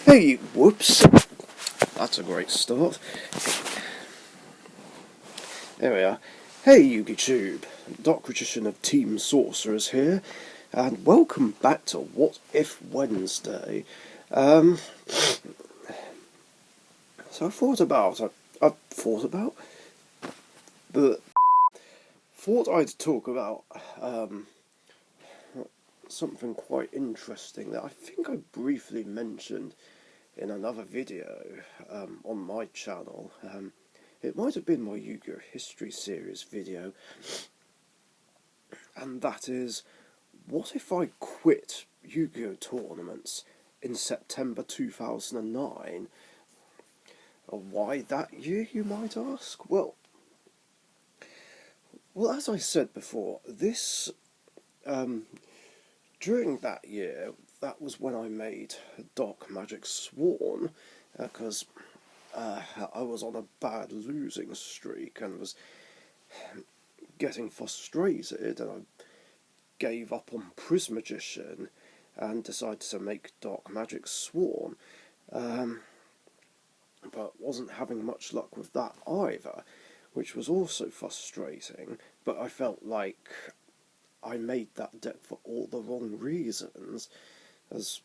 Hey, whoops. That's a great start. There we are. Hey, YouTube. Dark Magician of Team Sorcerers here, and welcome back to What If Wednesday. So I thought about, but thought I'd talk about something quite interesting that I think I briefly mentioned in another video on my channel. It might have been my Yu-Gi-Oh! History series video, and that is, what if I quit Yu-Gi-Oh! Tournaments in September 2009? Why that year, you might ask? Well, as I said before, during that year, that was when I made Dark Magic Sworn, because I was on a bad losing streak and was getting frustrated, and I gave up on Prismagician and decided to make Dark Magic Sworn, but wasn't having much luck with that either, which was also frustrating. But I felt like I made that deck for all the wrong reasons, as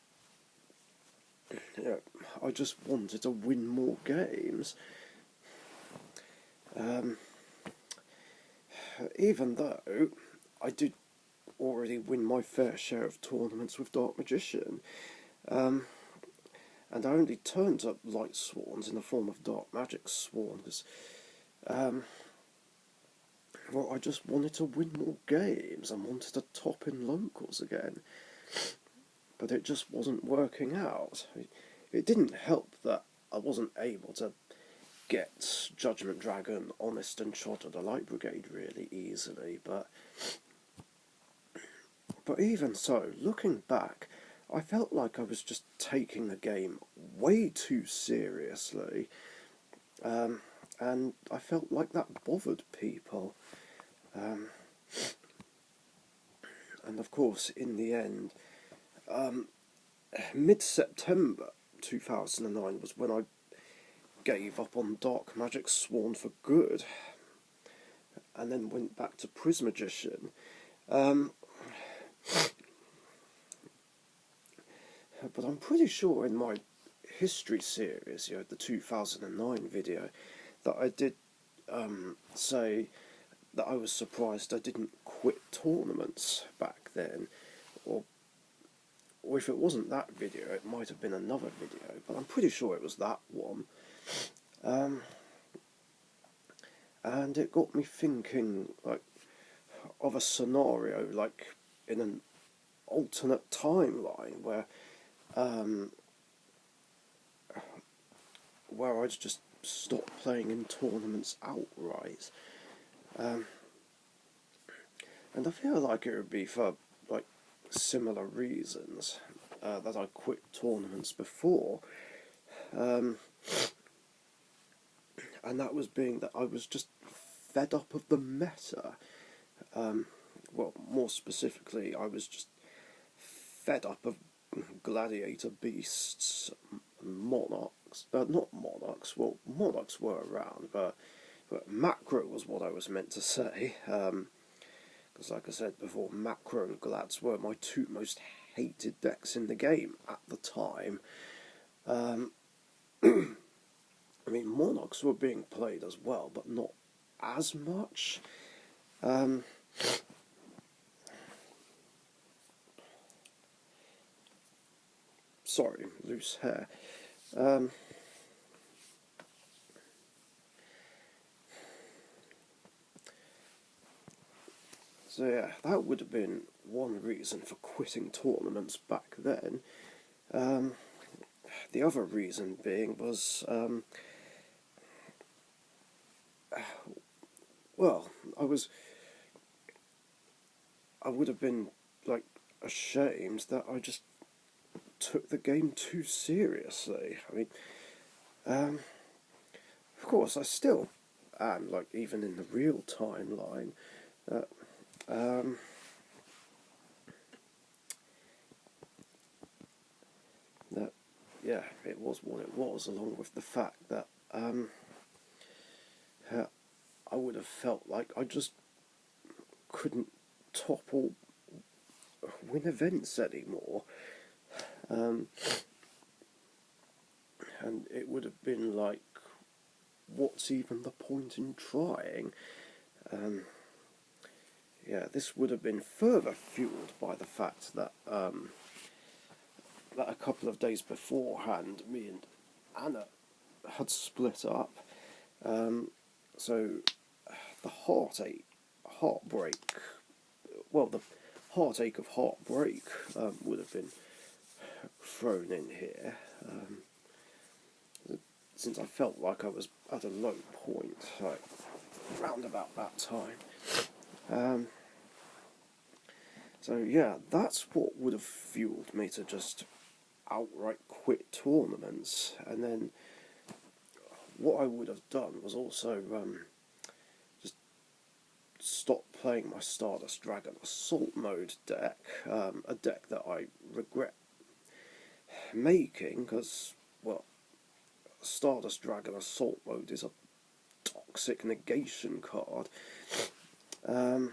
I just wanted to win more games. Even though I did already win my fair share of tournaments with Dark Magician, and I only turned up Light Swans in the form of Dark Magic Sworn because, well, I just wanted to win more games and wanted to top in locals again. But it just wasn't working out. It didn't help that I wasn't able to get Judgment Dragon, Honest and Chod of the Light Brigade really easily, but even so, looking back, I felt like I was just taking the game way too seriously, and I felt like that bothered people. And of course, in the end, mid-September 2009 was when I gave up on Dark Magic Sworn for good, and then went back to Prismagician. But I'm pretty sure in my history series, the 2009 video, that I did say that I was surprised I didn't quit tournaments back then, or if it wasn't that video, it might have been another video, but I'm pretty sure it was that one. And it got me thinking, like, of a scenario, like, in an alternate timeline where I'd just stop playing in tournaments outright. And I feel like it would be for, like, similar reasons that I quit tournaments before. And that was being that I was just fed up of the meta. Well, more specifically, I was just fed up of gladiator beasts, monarchs. Not monarchs. Well, monarchs were around, but macro was what I was meant to say. Because, like I said before, macro and glads were my two most hated decks in the game at the time. I mean, monarchs were being played as well, but not as much. Sorry, loose hair. So yeah, that would have been one reason for quitting tournaments back then. The other reason being was, well, I would have been, like, ashamed that I just took the game too seriously. I mean, of course, I still am, like, even in the real timeline. yeah, it was what it was, along with the fact that uh, I would have felt like I just couldn't top or win events anymore. Um, and it would have been like, what's even the point in trying? Yeah, this would have been further fueled by the fact that that a couple of days beforehand, me and Anna had split up. So the heartbreak, well, the heartache of heartbreak would have been thrown in here, since I felt like I was at a low point, like round about that time. So yeah, that's what would have fueled me to just outright quit tournaments. And then what I would have done was also just stop playing my Stardust Dragon Assault Mode deck, a deck that I regret making because, well, Stardust Dragon Assault Mode is a toxic negation card. And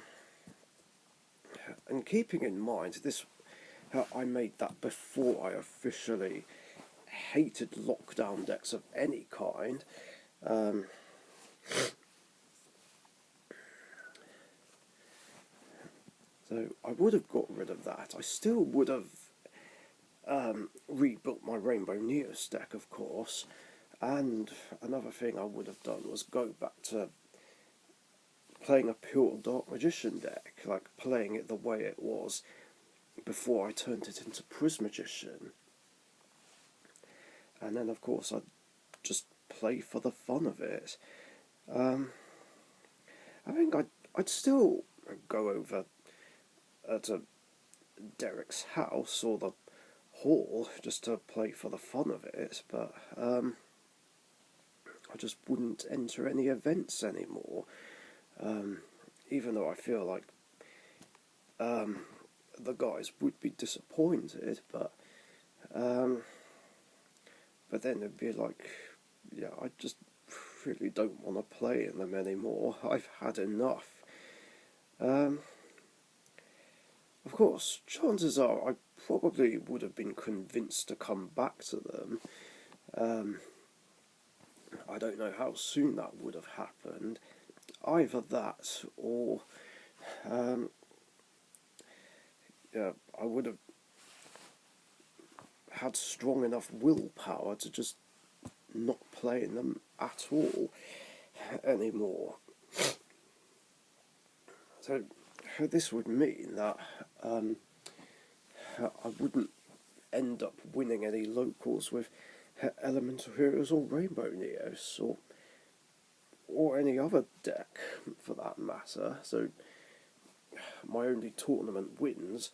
keeping in mind this, I made that before I officially hated lockdown decks of any kind. So I would have got rid of that. I still would have rebuilt my Rainbow Neos deck, of course. And another thing I would have done was go back to playing a pure Dark Magician deck, like playing it the way it was before I turned it into Prismagician. And then, of course, I'd just play for the fun of it. I think I'd still go over to Derek's house or the hall just to play for the fun of it, but I just wouldn't enter any events anymore. Even though I feel like the guys would be disappointed, but then it'd be like, yeah, I just really don't want to play in them anymore. I've had enough. Of course, chances are I probably would have been convinced to come back to them. I don't know how soon that would have happened. Either that or yeah, I would have had strong enough willpower to just not play in them at all anymore. So this would mean that I wouldn't end up winning any locals with Elemental Heroes or Rainbow Neos or any other deck for that matter. So my only tournament wins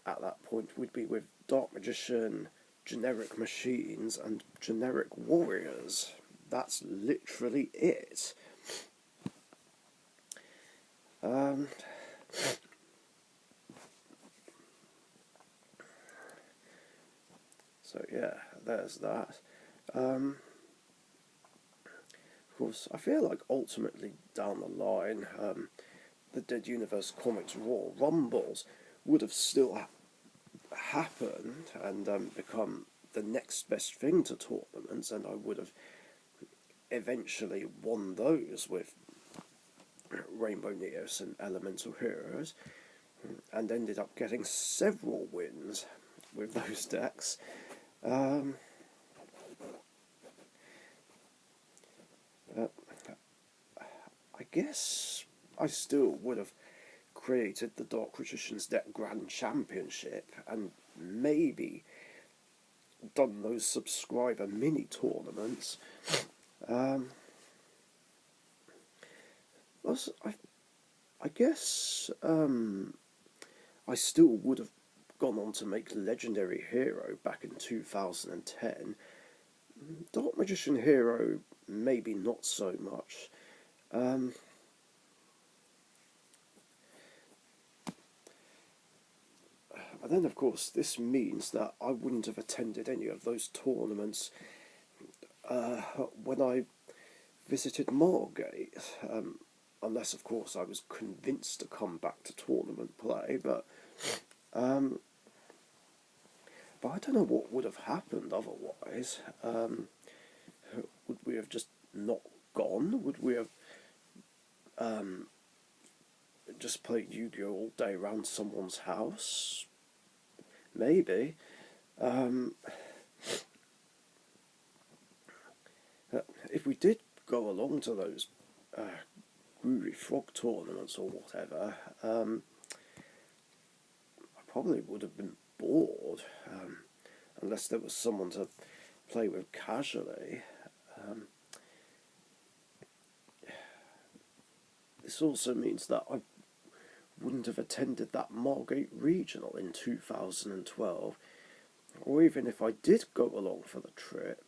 at that point would be with Dark Magician, generic machines, and generic warriors. That's literally it. So yeah, there's that. Of course, I feel like ultimately down the line, the Dead Universe Comics Royal Rumbles would have still happened and become the next best thing to tournaments, and I would have eventually won those with Rainbow Neos and Elemental Heroes, and ended up getting several wins with those decks. I guess I still would have created the Dark Magician's Deck Grand Championship and maybe done those subscriber mini tournaments. I guess I still would have gone on to make Legendary Hero back in 2010. Dark Magician Hero, maybe not so much. And then, of course, this means that I wouldn't have attended any of those tournaments when I visited Margate, unless, of course, I was convinced to come back to tournament play. Um, but I don't know what would have happened otherwise. Would we have just not gone? Would we have just played Yu-Gi-Oh all day around someone's house? Maybe. Um, if we did go along to those Groovy Frog tournaments or whatever, I probably would have been bored, unless there was someone to play with casually. This also means that I wouldn't have attended that Margate Regional in 2012, or even if I did go along for the trip,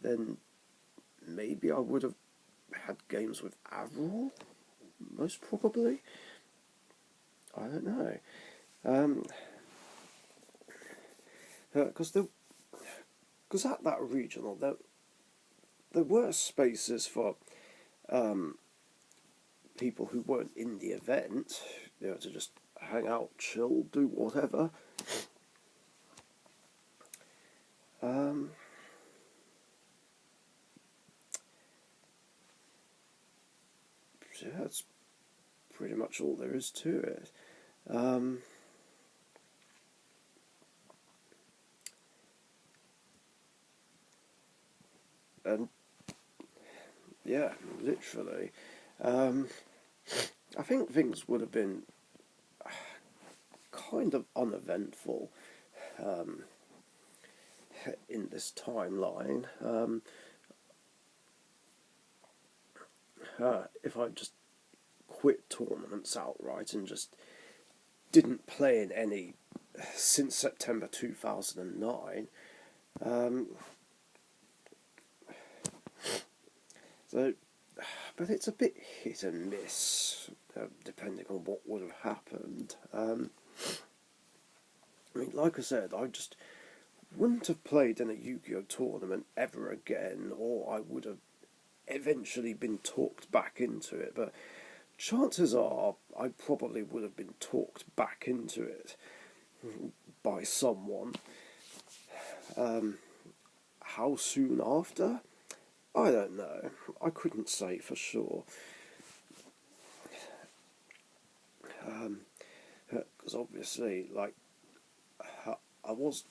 then maybe I would have had games with Avril, most probably. I don't know. Because at that regional there were spaces for people who weren't in the event, to just hang out, chill, do whatever. Yeah, that's pretty much all there is to it. And yeah, literally. I think things would have been kind of uneventful in this timeline. If I just quit tournaments outright and just didn't play in any since September 2009. But it's a bit hit and miss, depending on what would have happened. I mean, like I said, I just wouldn't have played in a Yu-Gi-Oh tournament ever again, or I would have eventually been talked back into it. But chances are I probably would have been talked back into it by someone. How soon after? I don't know. I couldn't say for sure. Because obviously, like, I was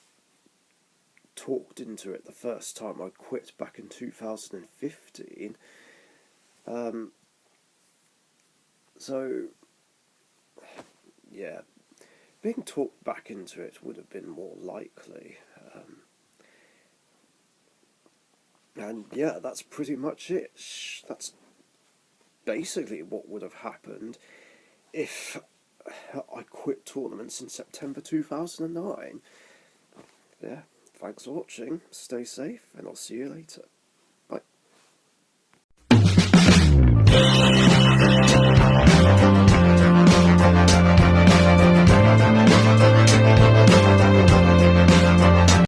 talked into it the first time I quit back in 2015. So, yeah, being talked back into it would have been more likely. And yeah, that's pretty much it. That's basically what would have happened if I quit tournaments in September 2009. Yeah, thanks for watching, stay safe, and I'll see you later.